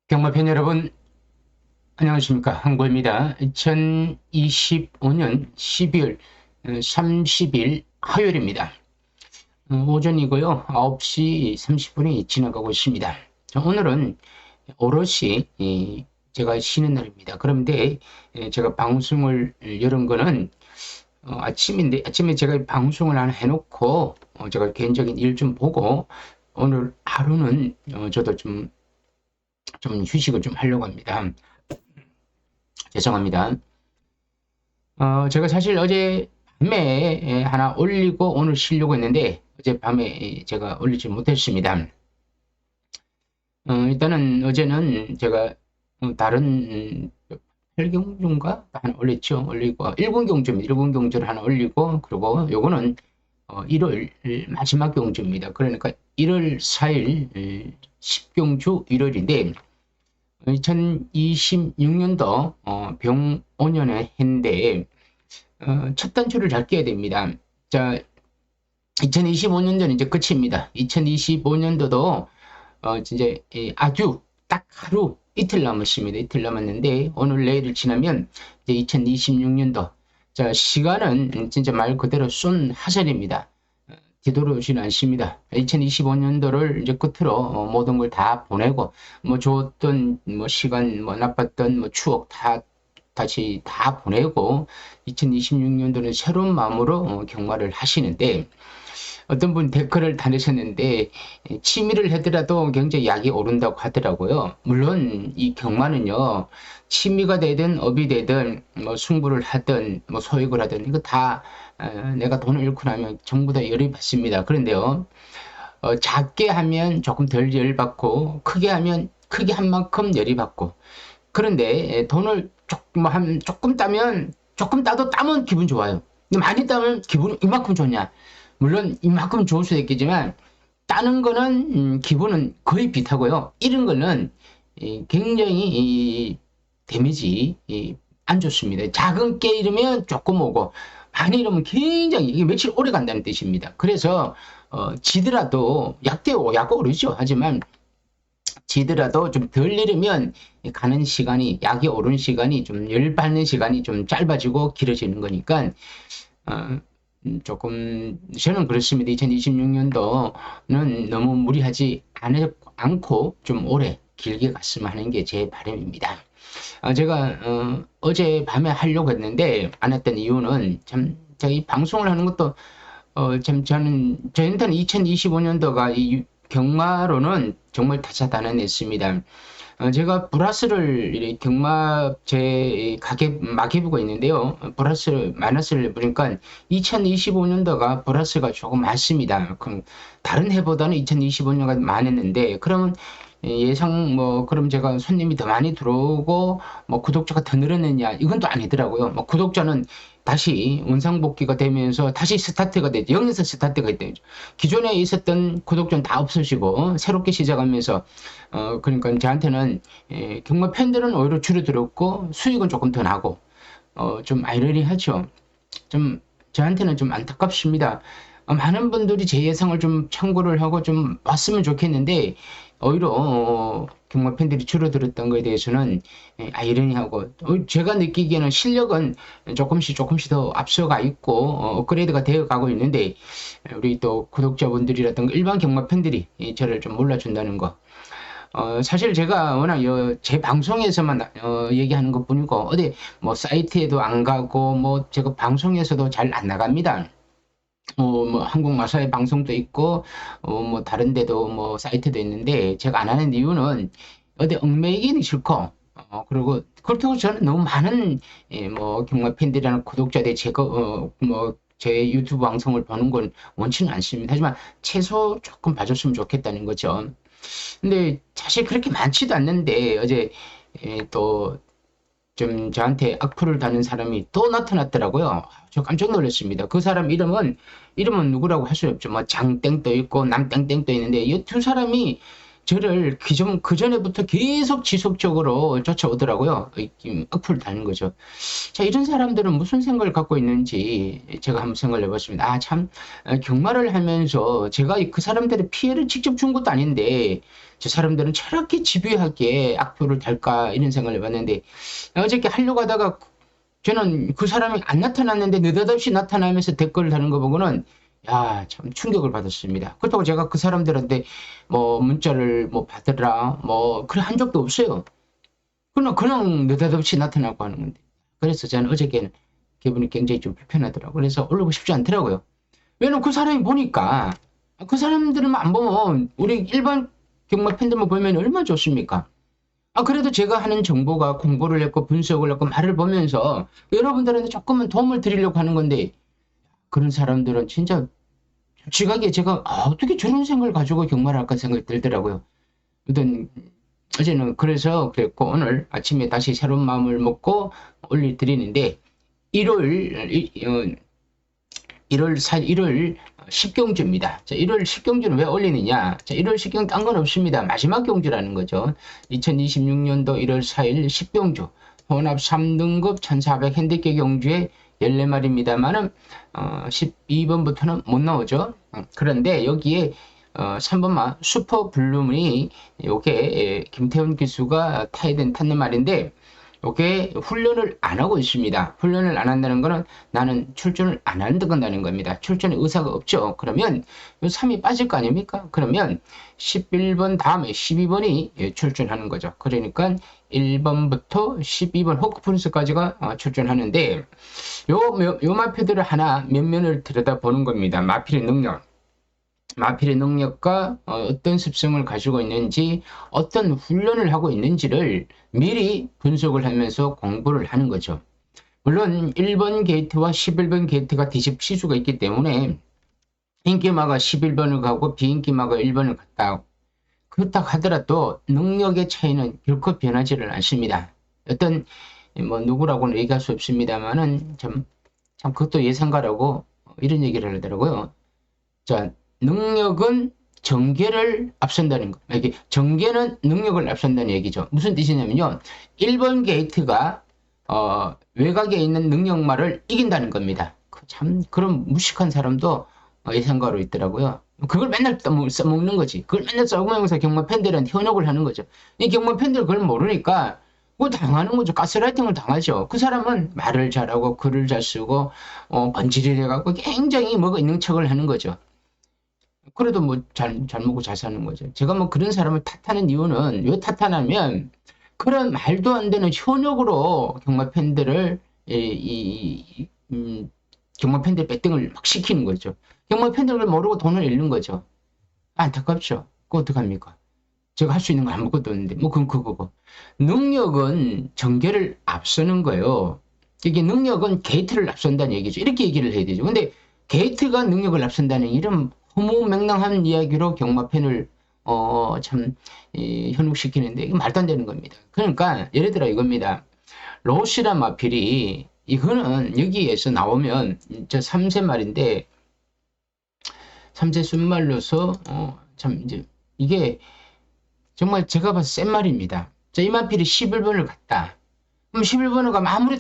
경마팬 여러분, 안녕하십니까. 한고입니다. 2025년 12월 30일 화요일입니다. 오전이고요. 9시 30분이 지나가고 있습니다. 오늘은 오롯이 제가 쉬는 날입니다. 그런데 제가 방송을 열은 거는 아침인데, 아침에 제가 방송을 하나 해놓고 제가 개인적인 일 좀 보고 오늘 하루는 저도 좀 휴식을 좀 하려고 합니다. 죄송합니다. 제가 사실 어제 밤에 하나 올리고 오늘 쉬려고 했는데 어제 밤에 제가 올리지 못했습니다. 일단은 어제는 제가 다른 8경주인가 하나 올렸죠. 올리고 1군 경주를 하나 올리고, 그리고 요거는 1월 마지막 경주입니다. 그러니까 1월 4일 10경주 1월인데 2026년도 병 5년의 해인데 첫 단추를 잘 끼야 됩니다. 자, 2025년도는 이제 끝입니다. 2025년도도 진짜 아주 딱 하루 이틀 남았습니다. 이틀 남았는데 오늘 내일을 지나면 이제 2026년도. 자, 시간은 진짜 말 그대로 쏜 하늘입니다. 뒤돌아오지는 않습니다. 2025년도를 이제 끝으로 모든 걸 다 보내고, 뭐 좋았던 뭐 시간, 뭐 나빴던 뭐 추억 다시 다 보내고 2026년도는 새로운 마음으로 경마를 하시는데, 어떤 분 댓글을 다내셨는데 취미를 하더라도 굉장히 약이 오른다고 하더라고요. 물론 이 경마는요, 취미가 되든 업이 되든 뭐 승부를 하든 뭐 소액을 하든 이거 다 내가 돈을 잃고 나면 전부 다 열이 받습니다. 그런데요, 작게 하면 조금 덜 열받고 크게 하면 크게 한 만큼 열이 받고, 그런데 돈을 조금 따면, 조금 따도 따면 기분 좋아요. 근데 많이 따면 기분이 이만큼 좋냐? 물론 이만큼 좋을 수도 있겠지만 따는 거는 기분은 거의 비슷하고요. 잃은 거는 굉장히 데미지 안 좋습니다. 작은 게 잃으면 조금 오고 많이 잃으면 굉장히 이게 며칠 오래 간다는 뜻입니다. 그래서 지더라도 약 오르죠. 하지만 지더라도 좀 덜 잃으면 가는 시간이, 약이 오른 시간이 좀 열 받는 시간이 좀 짧아지고 길어지는 거니까 조금 저는 그렇습니다. 2026년도는 너무 무리하지 않고 좀 오래 길게 갔으면 하는 게 제 바람입니다. 제가 어제 밤에 하려고 했는데 안 했던 이유는, 참 제가 이 방송을 하는 것도 저한테는 2025년도가 이 경마로는 정말 다사다난했습니다. 제가 브라스를 경마 제 가게 마개보고 있는데요. 마이너스를 보니까 2025년도가 브라스가 조금 많습니다. 그럼 다른 해보다는 2025년가 많았는데, 그러면 예상 그럼 제가 손님이 더 많이 들어오고 뭐 구독자가 더 늘었느냐, 이건 또 아니더라고요. 뭐 구독자는 다시 원상복귀가 되면서 다시 스타트가 되죠. 여기서 스타트가 되죠. 기존에 있었던 구독자는 다 없어지고 새롭게 시작하면서 그러니까 저한테는 경마 팬들은 오히려 줄어들었고 수익은 조금 더 나고 좀 아이러니하죠. 좀 저한테는 좀 안타깝습니다. 많은 분들이 제 예상을 좀 참고를 하고 좀 봤으면 좋겠는데 오히려 경마 팬들이 줄어들었던 거에 대해서는 아이러니하고, 제가 느끼기에는 실력은 조금씩 더 앞서가 있고 업그레이드가 되어 가고 있는데 우리 또 구독자분들이라든가 일반 경마 팬들이 저를 좀 몰라준다는 거. 사실 제가 워낙 제 방송에서만 얘기하는 것 뿐이고 어디 뭐 사이트에도 안 가고 뭐 제가 방송에서도 잘 안 나갑니다. 뭐 한국마사회 방송도 있고 뭐 다른 데도 뭐 사이트도 있는데 제가 안 하는 이유는 어디 얽매이기는 싫고 그리고 그렇다고 저는 너무 많은 뭐 경마 팬들이나 구독자들 제가 뭐 제 유튜브 방송을 보는 건 원치는 않습니다. 하지만 최소 조금 봐줬으면 좋겠다는 거죠. 근데 사실 그렇게 많지도 않는데 어제 또 좀 저한테 악플을 다는 사람이 또 나타났더라고요. 저 깜짝 놀랐습니다. 그 사람 이름은 누구라고 할 수 없죠. 뭐 장땡도 있고 남땡땡도 있는데 이 두 사람이 저를 그 전에부터 계속 지속적으로 쫓아오더라고요. 악플을 다는 거죠. 자, 이런 사람들은 무슨 생각을 갖고 있는지 제가 한번 생각을 해봤습니다. 아, 참, 경마를 하면서 제가 그 사람들의 피해를 직접 준 것도 아닌데, 저 사람들은 저렇게 집요하게 악플을 달까, 이런 생각을 해봤는데, 어저께 하려고 하다가 저는 그 사람이 안 나타났는데 느닷없이 나타나면서 댓글을 다는 거 보고는 야, 참 충격을 받았습니다. 그렇다고 제가 그 사람들한테 뭐 문자를 뭐 받으라, 뭐, 그래 한 적도 없어요. 그냥 느닷없이 나타나고 하는 건데. 그래서 저는 어저께는 기분이 굉장히 좀 불편하더라고요. 그래서 올리고 싶지 않더라고요. 왜냐면 그 사람이 보니까 그 사람들만 안 보면 우리 일반 경마 팬들만 보면 얼마나 좋습니까? 그래도 제가 하는 정보가 공부를 했고 분석을 했고 말을 보면서 여러분들한테 조금은 도움을 드리려고 하는 건데 그런 사람들은 진짜 지각에 제가 어떻게 저런 생각을 가지고 경마를 할까 생각이 들더라고요. 어떤 어제는 그래서 그랬고 오늘 아침에 다시 새로운 마음을 먹고 올려드리는데 1월 1월 4일 1월 10경주입니다. 자, 1월 10경주는 왜 올리느냐? 자, 1월 10경주 딴 건 없습니다. 마지막 경주라는 거죠. 2026년도 1월 4일 10경주 혼합 3등급 1400 핸디캡 경주에 14마리입니다만은 12번부터는 못 나오죠. 그런데 여기에 3번마 슈퍼 블루문이 요게 김태훈 기수가 타야 된 탔는 말인데 요게 훈련을 안 하고 있습니다. 훈련을 안 한다는 거는 나는 출전을 안 한다는 겁니다. 출전의 의사가 없죠. 그러면 요 3이 빠질 거 아닙니까? 그러면 11번 다음에 12번이 출전하는 거죠. 그러니까 1번부터 12번 호크프린스까지가 출전하는데 요 마표들을 하나 몇 면을 들여다보는 겁니다. 마필의 능력. 마필의 능력과 어떤 습성을 가지고 있는지 어떤 훈련을 하고 있는지를 미리 분석을 하면서 공부를 하는 거죠. 물론 1번 게이트와 11번 게이트가 뒤집시수가 있기 때문에 인기마가 11번을 가고 비인기마가 1번을 갔다. 그렇다 하더라도 능력의 차이는 결코 변하지를 않습니다. 어떤 뭐 누구라고는 얘기할 수 없습니다만은 참 그것도 예상가라고 이런 얘기를 하더라고요. 자, 능력은 정계를 앞선다는 거. 이게 정계는 능력을 앞선다는 얘기죠. 무슨 뜻이냐면요. 1번 게이트가 외곽에 있는 능력말을 이긴다는 겁니다. 참 그런 무식한 사람도 예상가로 있더라고요. 그걸 맨날 써먹는 거지. 그걸 맨날 써먹으면서 경마 팬들은 현혹을 하는 거죠. 이 경마 팬들 그걸 모르니까 그거 당하는 거죠. 가스라이팅을 당하죠. 그 사람은 말을 잘하고 글을 잘 쓰고 번지를 해갖고 굉장히 뭐가 있는 척을 하는 거죠. 그래도 뭐 잘 먹고 잘 사는 거죠. 제가 뭐 그런 사람을 탓하는 이유는 왜 탓하냐면 그런 말도 안 되는 현역으로 경마 팬들을 경마 팬들 배팅을 막 시키는 거죠. 경마 팬들을 모르고 돈을 잃는 거죠. 안타깝죠. 그거 어떡합니까? 제가 할 수 있는 거 아무것도 없는데 뭐 그건 그거고. 능력은 전개를 앞서는 거예요. 이게 능력은 게이트를 앞선다는 얘기죠. 이렇게 얘기를 해야 되죠. 근데 게이트가 능력을 앞선다는 이런 허무맹랑한 이야기로 경마팬을 참 현혹시키는데 이게 말도 안 되는 겁니다. 그러니까 예를 들어 이겁니다. 로시라 마필이 이거는 여기에서 나오면 저 3세 말인데 3세 순말로서 참 이제 이게 정말 제가 봐서 센 말입니다. 자, 이 마필이 11번을 갔다. 그럼 11번을 가면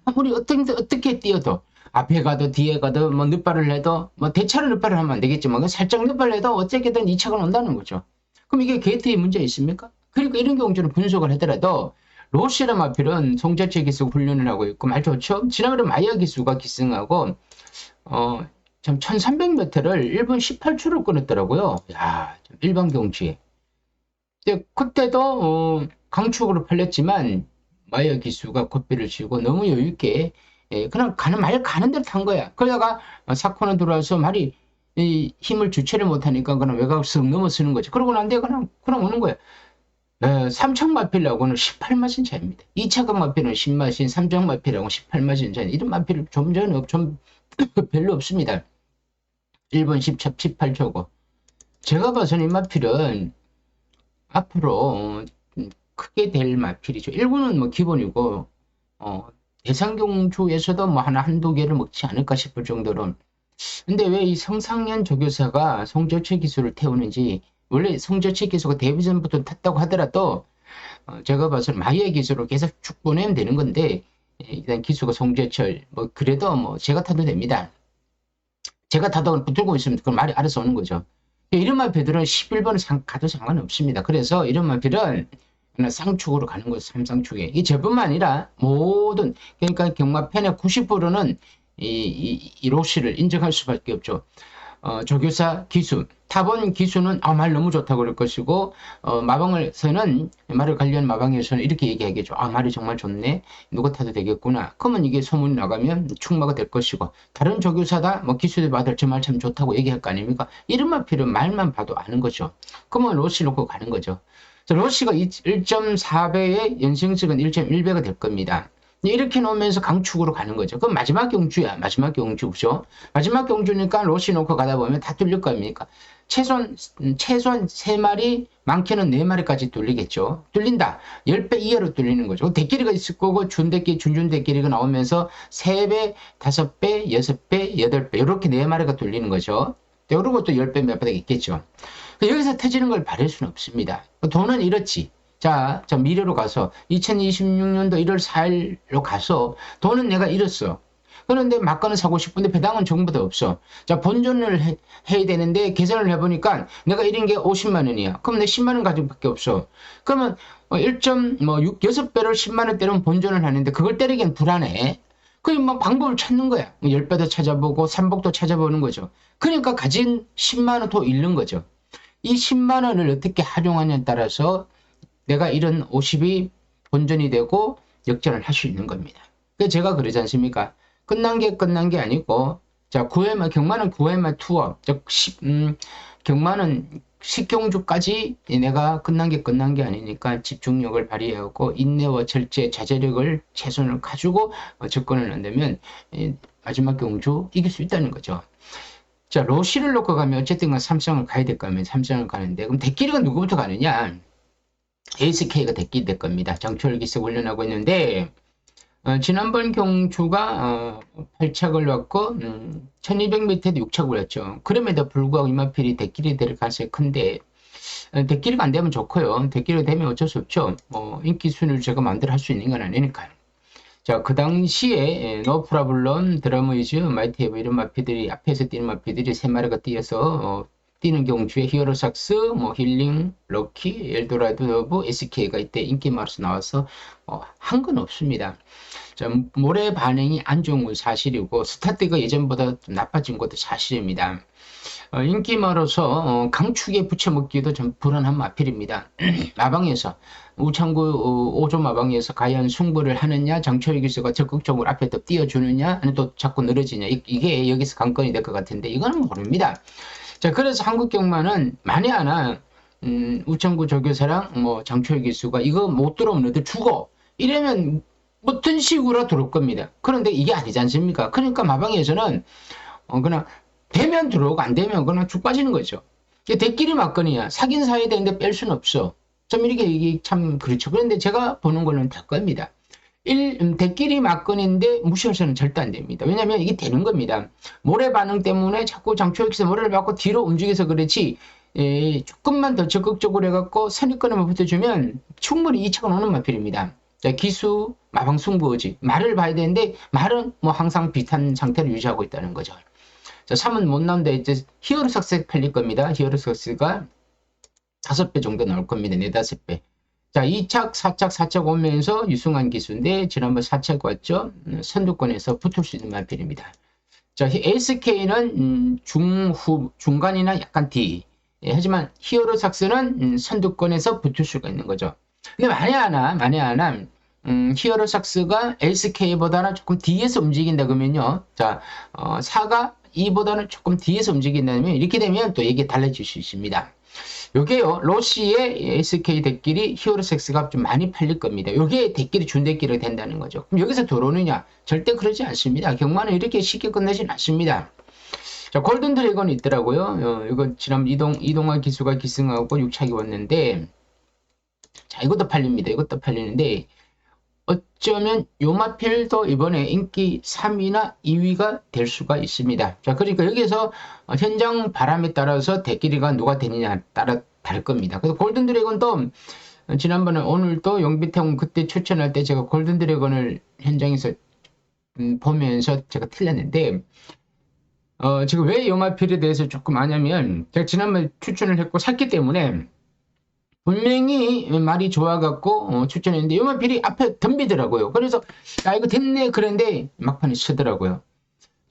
아무리 어떻게 뛰어도 앞에 가도 뒤에 가도 뭐 늦발을 해도 뭐 대차로 늦발을 하면 안 되겠지만 살짝 늦발을 해도 어쨌든 2차가 온다는 거죠. 그럼 이게 게이트에 문제 있습니까? 그러니까 이런 경우는 분석을 하더라도 로시라 마필은 송자체 기수 훈련을 하고 있고 말 좋죠. 지난번에 마이아 기수가 기승하고 참 1300m를 1분 18초를 끊었더라고요. 야, 일반 경주에. 그때도 강축으로 팔렸지만 마이아 기수가 콧배를 쥐고 너무 여유있게 예, 그냥 말 가는 대로 탄 거야. 그러다가 사코너 들어와서 말이 이 힘을 주체를 못하니까 그냥 외곽을 쓱 넘어서는 거지. 그러고 난 뒤에 그냥 오는 거야. 3차 마필하고는 18마신 차이입니다. 2차 마필은 10마신, 3차 마필하고 18마신 차이. 이런 마필 좀 별로 없습니다. 1번 10차 18초고. 제가 봐서는 이 마필은 앞으로 크게 될 마필이죠. 1군은 뭐 기본이고, 대상경주에서도 뭐 한두 개를 먹지 않을까 싶을 정도로. 근데 왜 이 성상년 조교사가 송저치 기술을 태우는지, 원래 송저치 기술가 데뷔 전부터 탔다고 하더라도, 제가 봐서는 마이의 기술을 계속 쭉 보내면 되는 건데, 일단 기수가 송재철, 뭐, 그래도 뭐, 제가 타도 됩니다. 제가 타도 붙들고 있으면 그 말이 알아서 오는 거죠. 이런 마필들은 11번을 가도 상관없습니다. 그래서 이런 마필은 그냥 쌍축으로 가는 거죠. 3쌍축에. 이 저뿐만 아니라 모든, 그러니까 경마팬의 90%는 이 로시를 인정할 수밖에 없죠. 조교사 기수, 타본 기수는 말 너무 좋다고 그럴 것이고, 마방에서는, 말을 관련 마방에서는 이렇게 얘기하겠죠. 말이 정말 좋네. 누가 타도 되겠구나. 그러면 이게 소문이 나가면 축마가 될 것이고, 다른 조교사다, 뭐 기수들 받을 저 말 참 좋다고 얘기할 거 아닙니까? 이런 마필은 말만 봐도 아는 거죠. 그러면 로시 놓고 가는 거죠. 로시가 1.4배의 연승식은 1.1배가 될 겁니다. 이렇게 놓으면서 강축으로 가는 거죠. 그럼 마지막 경주야. 마지막 경주죠. 마지막 경주니까 로시 놓고 가다 보면 다 뚫릴 거 아닙니까? 최소한 3마리, 많게는 4마리까지 뚫리겠죠. 뚫린다. 10배 이하로 뚫리는 거죠. 대끼리가 있을 거고, 준준 대끼리가 나오면서 3배, 5배, 6배, 8배, 이렇게 4마리가 뚫리는 거죠. 그리고 또 10배 몇 배 있겠죠. 여기서 터지는 걸 바랄 수는 없습니다. 돈은 이렇지. 자, 미래로 가서 2026년도 1월 4일로 가서 돈은 내가 잃었어. 그런데 막간을 사고 싶은데 배당은 전부도 없어. 자, 본전을 해야 되는데 계산을 해보니까 내가 잃은 게 50만 원이야. 그럼 내 10만 원 가지고밖에 없어. 그러면 6배를 10만 원 때리면 본전을 하는데 그걸 때리기엔 불안해. 뭐 방법을 찾는 거야. 10배도 찾아보고 3복도 찾아보는 거죠. 그러니까 가진 10만 원 더 잃는 거죠. 이 10만 원을 어떻게 활용하냐에 따라서 내가 이런 50이 본전이 되고 역전을 할 수 있는 겁니다. 그래서 제가 그러지 않습니까? 끝난 게 아니고, 자, 경마는 9회말 투어, 즉, 경마는 10경주까지 내가 끝난 게 아니니까 집중력을 발휘하고 인내와 절제, 자제력을 최선을 가지고 접근을 한다면 마지막 경주 이길 수 있다는 거죠. 자, 로시를 놓고 가면 어쨌든 3승을 가야 될 거면 3승을 가는데, 그럼 대끼리가 누구부터 가느냐? ASK가 대끼리 될 겁니다. 정철 기세 훈련하고 있는데, 지난번 경주가 8착을 왔고 1200m에도 6착을 했죠. 그럼에도 불구하고 이마필이 대끼리 될 가능성이 큰데, 대끼리가 안 되면 좋고요. 대끼리가 되면 어쩔 수 없죠. 인기 순위를 제가 마음대로 할 수 있는 건 아니니까요. 자, 그 당시에 노프라블럼, 드러머이즈, 마이테이브 이런 마피들이 앞에서 뛰는 마피들이 3마리가 뛰어서 뛰는 경주에 히어로삭스, 힐링, 럭키, 엘도라도 러브, SK가 이때 인기마로서 나와서 한 건 없습니다. 자, 모래 반응이 안 좋은 건 사실이고 스타트가 예전보다 나빠진 것도 사실입니다. 인기마로서 강축에 붙여먹기도 좀 불안한 마필입니다. 마방에서 우창구 5조 마방에서 과연 승부를 하느냐, 장철희 기수가 적극적으로 앞에 더 띄워주느냐, 아니면 또 자꾸 늘어지냐, 이게 여기서 관건이 될 것 같은데 이거는 모릅니다. 자, 그래서 한국 경마는 만에 하나 우창구 조교사랑 장철희 기수가 이거 못 들어오면 너들 죽어 이러면 어떤 식으로 들어올 겁니다. 그런데 이게 아니지 않습니까? 그러니까 마방에서는 그냥 되면 들어오고 안 되면 그냥 쭉 빠지는 거죠. 대끼리 맞거니야. 사긴 사야 되는데 뺄 수는 없어. 좀 이게 참 그렇죠. 그런데 제가 보는 거는 될 겁니다. 대끼리 맞건인데 무시해서는 절대 안 됩니다. 왜냐하면 이게 되는 겁니다. 모래 반응 때문에 자꾸 장초역에서 모래를 받고 뒤로 움직여서 그렇지 조금만 더 적극적으로 해갖고 선입견에만 붙여주면 충분히 2차가 오는 마필입니다. 자, 기수, 마방 승부지. 말을 봐야 되는데 말은 항상 비슷한 상태를 유지하고 있다는 거죠. 자, 3은 못 나오는데 이제 히어로삭스 팔릴 겁니다. 히어로삭스가 5배 정도 나올 겁니다. 4, 5배. 자, 2착, 4착, 4착 오면서 유승환 기수인데 지난번 4착 왔죠. 선두권에서 붙을 수 있는 마필입니다. 자, SK는 중간이나 약간 D. 하지만 히어로삭스는 선두권에서 붙을 수가 있는 거죠. 근데 만에 하나 히어로삭스가 SK보다는 조금 뒤에서 움직인다 그러면요. 자, 4가 2보다는 조금 뒤에서 움직인다면 이렇게 되면 또 이게 달라질 수 있습니다. 요게요, 로시의 SK 대길이 히어로삭스가 좀 많이 팔릴 겁니다. 요게 대길이 준대길이 된다는 거죠. 그럼 여기서 들어오느냐? 절대 그러지 않습니다. 경마는 이렇게 쉽게 끝내진 않습니다. 자, 골든 드래곤이 있더라고요. 이거 지난번 이동환 기수가 기승하고 6차기 왔는데, 자, 이것도 팔립니다. 이것도 팔리는데, 어쩌면 요마필도 이번에 인기 3위나 2위가 될 수가 있습니다. 자, 그러니까 여기서 현장 바람에 따라서 대길이가 누가 되느냐에 따라 다를 겁니다. 그래서 골든 드래곤도 지난번에 오늘도 용비태웅 그때 추천할 때 제가 골든 드래곤을 현장에서 보면서 제가 틀렸는데, 지금 왜 요마필에 대해서 조금 아냐면 제가 지난번에 추천을 했고 샀기 때문에 분명히 말이 좋아갖고 추천했는데 요마필이 앞에 덤비더라고요. 그래서 이거 됐네 그런데 막판에 서더라고요.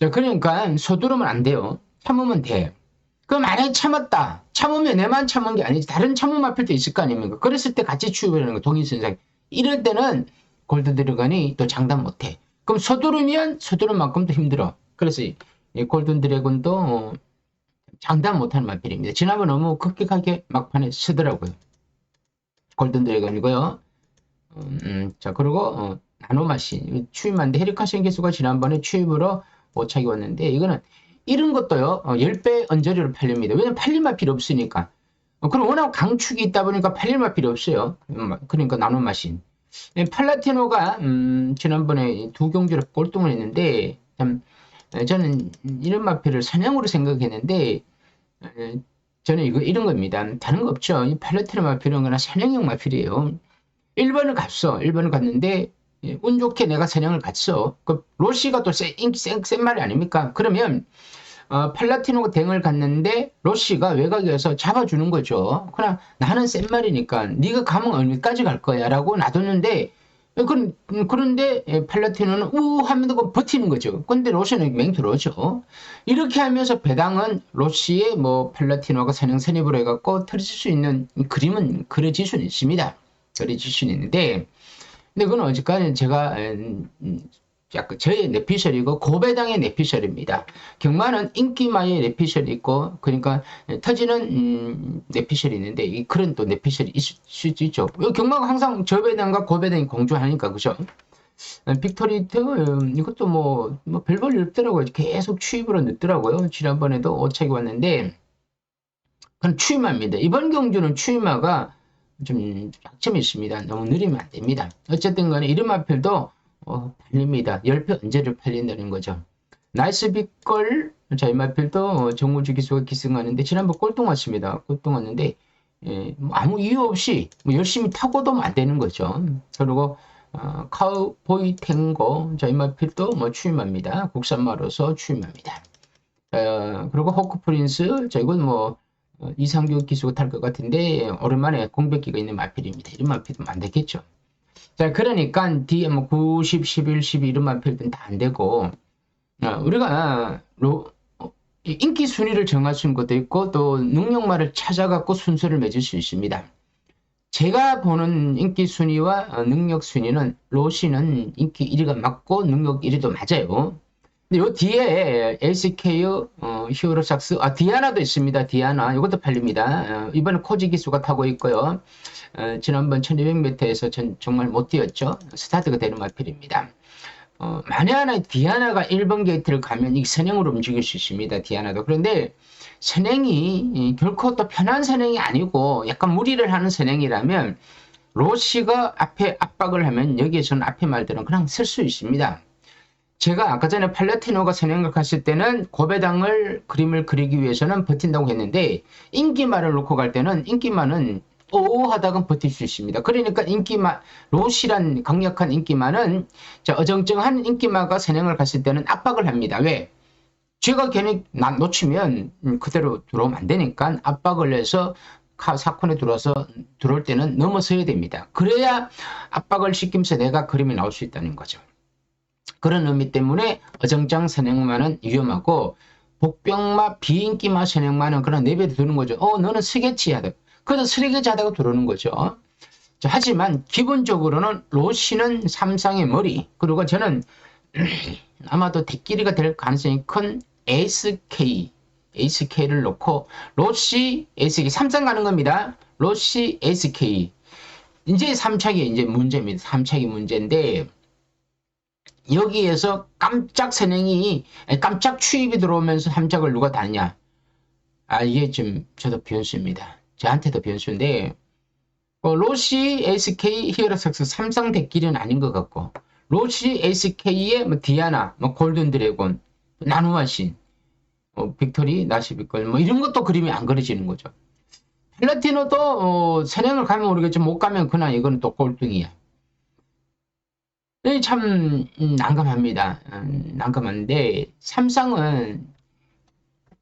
자, 그러니까 서두르면 안 돼요. 참으면 돼. 그 만약에 참았다. 참으면 내만 참은 게 아니지 다른 참은 마필도 있을 거 아닙니까? 그랬을 때 같이 추입하는 거 동일선상. 이럴 때는 골드 드래곤이 또 장담 못해. 그럼 서두르면 서두른 만큼도 힘들어. 그래서 이 골든 드래곤도 장담 못하는 마필입니다. 지난번 너무 급격하게 막판에 서더라고요. 골든 드래곤이고요. 자, 그리고 나노마신 추입한데 헤리카신 개수가 지난번에 추입으로 5차기 왔는데 이거는 이런 것도요 10배 언저리로 팔립니다. 왜냐면 팔릴만 필요 없으니까. 그럼 워낙 강축이 있다 보니까 팔릴만 필요 없어요. 그러니까 나노마신. 팔라티노가 지난번에 두 경주를 꼴등을 했는데 참 저는 이런 마필을 사냥으로 생각했는데 저는 이런 겁니다. 다른 거 없죠. 이 팔라티노 마필은 거나 사냥용 마필이에요. 1번을 갔어. 1번을 갔는데 운 좋게 내가 사냥을 갔어. 그 로시가 또 센 말이 아닙니까? 그러면 팔라티노가 댕을 갔는데 로시가 외곽에서 잡아주는 거죠. 그냥 나는 센 말이니까 네가 가면 어디까지 갈 거야 라고 놔뒀는데 그런데 팔라티노는 우 하면 버티는 거죠. 근데 로시는 맹 들어오죠. 이렇게 하면서 배당은 로시의 팔라티노가 사냥 선입으로 해갖고 틀어질 수 있는 그림은 그려질 수는 있습니다. 그려질 수는 있는데 근데 그건 어쨌든 제가 약간 저의 내피셜이고 고배당의 내피셜입니다. 경마는 인기마의 내피셜이 있고 그러니까 터지는 내피셜이 있는데 그런 또 내피셜이 있을 수 있죠. 경마가 항상 저배당과 고배당이 공존하니까 그죠? 빅토리트 이것도 별볼일 없더라고요. 계속 추입으로 늦더라고요. 지난번에도 5차기 왔는데 그건 추임합니다. 이번 경주는 추임화가 좀 약점이 있습니다. 너무 느리면 안 됩니다. 어쨌든 간에 이름 앞에도 팔립니다. 10표 언제를 팔린다는 거죠. 나이스 빅걸 저희 마필도 정우주 기수가 기승하는데 지난번 꼴등 왔습니다. 꼴등 왔는데 아무 이유 없이 열심히 타고도 안 되는 거죠. 그리고 카우보이 탱고 저희 마필도 추임합니다. 국산마로서 추임합니다. 그리고 호크 프린스 저희건 이상규 기수가 탈 것 같은데 오랜만에 공백기가 있는 마필입니다. 이런 마필은 안 되겠죠. 자, 그러니까 뒤에 90, 11, 12 이런 마필은 다 안 되고 우리가 인기 순위를 정할 수 있는 것도 있고 또 능력말을 찾아갖고 순서를 맺을 수 있습니다. 제가 보는 인기 순위와 능력 순위는 로시는 인기 1위가 맞고 능력 1위도 맞아요. 근데 요 뒤에 LCK의 히어로삭스, 디아나도 있습니다. 디아나 이것도 팔립니다. 이번에 코지 기수가 타고 있고요. 지난번 1200m에서 정말 못 뛰었죠. 스타트가 되는 마필입니다. 만약에 디아나가 1번 게이트를 가면 이 선행으로 움직일 수 있습니다. 디아나도. 그런데 선행이 결코 또 편한 선행이 아니고 약간 무리를 하는 선행이라면 로시가 앞에 압박을 하면 여기에서는 앞에 말들은 그냥 쓸 수 있습니다. 제가 아까 전에 팔라티노가 선행을 갔을 때는 고배당을 그림을 그리기 위해서는 버틴다고 했는데 인기마를 놓고 갈 때는 인기마는 하다가 버틸 수 있습니다. 그러니까 인기마, 로시란 강력한 인기마는 어정쩡한 인기마가 선행을 갔을 때는 압박을 합니다. 왜? 제가 괜히 놓치면 그대로 들어오면 안 되니까 압박을 해서 사건에 들어올 때는 넘어서야 됩니다. 그래야 압박을 시키면서 내가 그림이 나올 수 있다는 거죠. 그런 의미 때문에 어정쩡 선행마는 위험하고 복병마, 비인기마 선행마는 그런 내비를 두는 거죠. 너는 스케치하다. 그래서 스케치 하다가 들어오는 거죠. 하지만 기본적으로는 로시는 삼성의 머리, 그리고 저는 아마도 대끼리가 될 가능성이 큰 SK를 놓고 로시, SK, 삼성 가는 겁니다. 로시, SK. 이제 3차기 이제 문제입니다. 3차기 문제인데 여기에서 깜짝 선행이 깜짝 추입이 들어오면서 3착을 누가 다냐? 이게 좀 저도 변수입니다. 저한테도 변수인데 로시, SK, 히어로삭스 삼성 대끼리는 아닌 것 같고 로시, SK의 뭐 디아나, 뭐 골든 드래곤, 나노마신, 빅토리, 나시비걸 뭐 이런 것도 그림이 안 그려지는 거죠. 플라티노도 선행을 가면 모르겠지 못 가면 그냥 이건 또 꼴등이야. 참 난감합니다. 난감한데 삼성은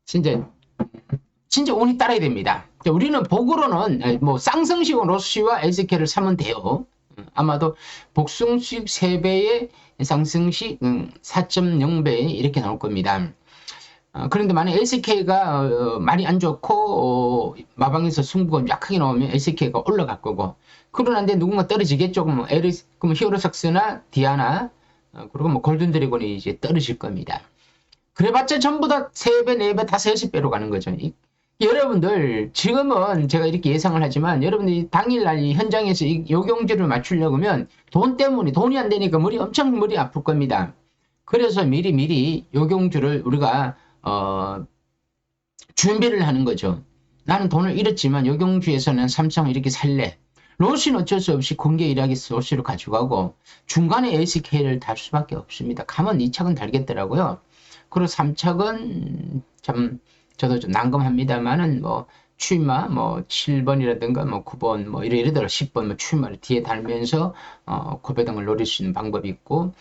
진짜 운이 따라야 됩니다. 우리는 복으로는 뭐 쌍성식 로시와 SK를 사면 돼요. 아마도 복숭식 3배에 쌍성식 4.0배 이렇게 나올 겁니다. 그런데 만약 LCK가 많이 안 좋고 마방에서 승부가 약하게 나오면 LCK가 올라갈 거고 그러는데 누군가 떨어지겠죠. 그럼 히어로삭스나 디아나 그리고 뭐 골든 드래곤이 이제 떨어질 겁니다. 그래봤자 전부 다 3배, 4배, 5, 6배로 가는 거죠. 여러분들 지금은 제가 이렇게 예상을 하지만 여러분들이 당일날 이 현장에서 요경지를 맞추려고 하면 돈 때문에 돈이 안 되니까 엄청 머리 아플 겁니다. 그래서 미리 요경주를 우리가 준비를 하는 거죠. 나는 돈을 잃었지만 요경주에서는 삼성을 이렇게 살래. 로시는 어쩔 수 없이 공개 일하기 로시를 가져가고 중간에 LCK를 달 수밖에 없습니다. 가면 2착은 달겠더라고요. 그리고 3착은 참 저도 좀 난감합니다만은 뭐 추임마 뭐 7번이라든가 뭐 9번 뭐 이러더라 10번 뭐 추임마를 뒤에 달면서 고배당을 노릴 수 있는 방법이 있고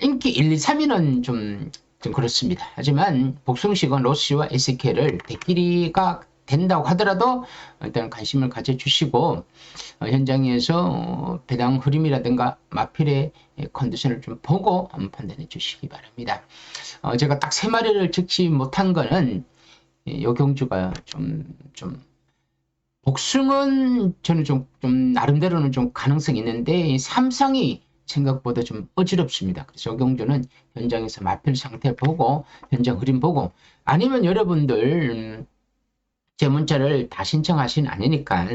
인기 1, 2, 3위는 좀 그렇습니다. 하지만 복숭식은 로시와 SK를 대끼리가 된다고 하더라도 일단 관심을 가져주시고 현장에서 배당 흐름이라든가 마필의 컨디션을 좀 보고 한번 판단해 주시기 바랍니다. 제가 딱 3마리를 적지 못한 거는 요경주가 좀 복숭은 저는 좀 나름대로는 좀 가능성이 있는데 삼성이 생각보다 좀 어지럽습니다. 그래서 요경주는 현장에서 마필 상태 보고 현장 흐름 보고 아니면 여러분들 제 문자를 다 신청하신 아니니까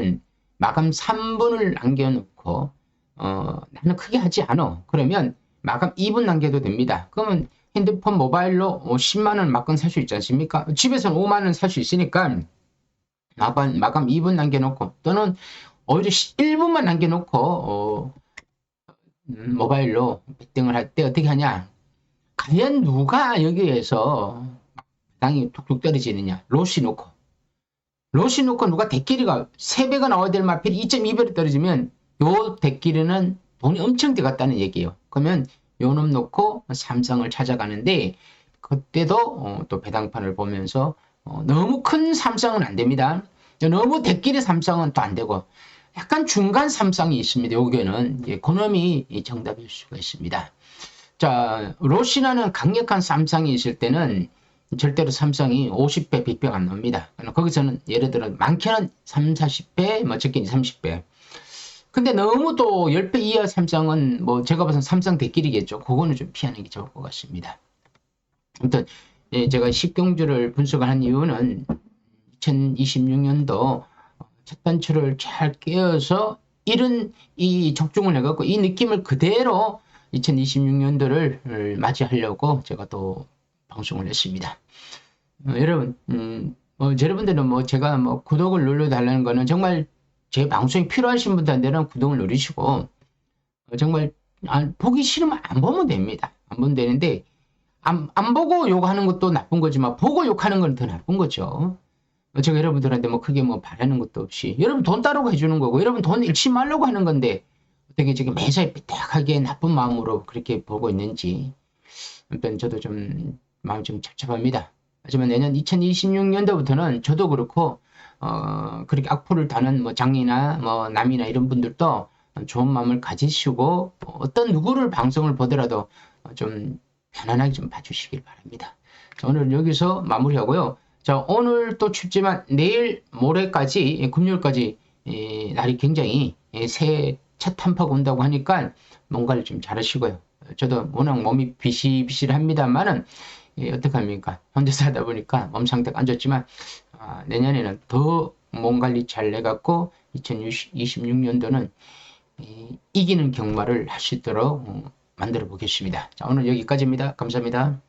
마감 3분을 남겨놓고 나는 크게 하지 않아. 그러면 마감 2분 남겨도 됩니다. 그러면 핸드폰 모바일로 10만원 막건 살 수 있지 않습니까? 집에서는 5만원 살 수 있으니까 마감 2분 남겨놓고 또는 오히려 1분만 남겨놓고 모바일로 배팅을 할 때 어떻게 하냐? 과연 누가 여기에서 당이 툭툭 떨어지느냐? 로시 놓고 누가 대끼리가 3배가 나와야 될 마필이 2.2배로 떨어지면 요 대끼리는 돈이 엄청 들어갔다는 얘기예요. 그러면 요놈 놓고 삼성을 찾아가는데 그때도 또 배당판을 보면서 너무 큰 삼성은 안 됩니다. 너무 대끼리 삼성은 또 안 되고 약간 중간 삼성이 있습니다. 여기는 그놈이 정답일 수가 있습니다. 자, 로시나는 강력한 삼성이 있을 때는 절대로 삼성이 50배, 100배가 안 나옵니다. 거기서는 예를 들어 많게는 3, 40배, 뭐 적게는 30배. 근데 너무 또 10배 이하 삼성은 뭐 제가 봐서 삼성 대끼리겠죠. 그거는 좀 피하는 게 좋을 것 같습니다. 아무튼 제가 10경주를 분석을 한 이유는 2026년도 첫 단추를 잘 깨어서 이런 이 적중을 해갖고 이 느낌을 그대로 2026년도를 맞이하려고 제가 또 방송을 했습니다. 여러분, 여러분들은 뭐 제가 뭐 구독을 눌러달라는 거는 정말 제 방송이 필요하신 분들한테는 구독을 누르시고 정말 보기 싫으면 안 보면 됩니다. 안 보면 되는데 안 보고 욕하는 것도 나쁜 거지만 보고 욕하는 건 더 나쁜 거죠. 제가 여러분들한테 뭐 크게 뭐 바라는 것도 없이 여러분 돈 따르고 해주는 거고 여러분 돈 잃지 말라고 하는 건데 어떻게 지금 매사에 삐딱하게 나쁜 마음으로 그렇게 보고 있는지 일단 저도 좀 마음이 좀 착잡합니다. 하지만 내년 2026년도부터는 저도 그렇고 그렇게 악플을 다는 뭐 장이나 뭐 남이나 이런 분들도 좋은 마음을 가지시고 어떤 누구를 방송을 보더라도 좀 편안하게 좀 봐주시길 바랍니다. 자, 오늘 여기서 마무리하고요. 자, 오늘 또 춥지만 내일 모레까지 금요일까지 날이 굉장히 새해 첫 한파가 온다고 하니까 뭔가를 좀 잘하시고요. 저도 워낙 몸이 비실비실합니다만은 어떡합니까? 혼자서 하다 보니까 몸 상태가 안 좋지만 내년에는 더 몸 관리 잘 해갖고 2026년도는 이기는 경마를 할 수 있도록 만들어 보겠습니다. 자, 오늘 여기까지입니다. 감사합니다.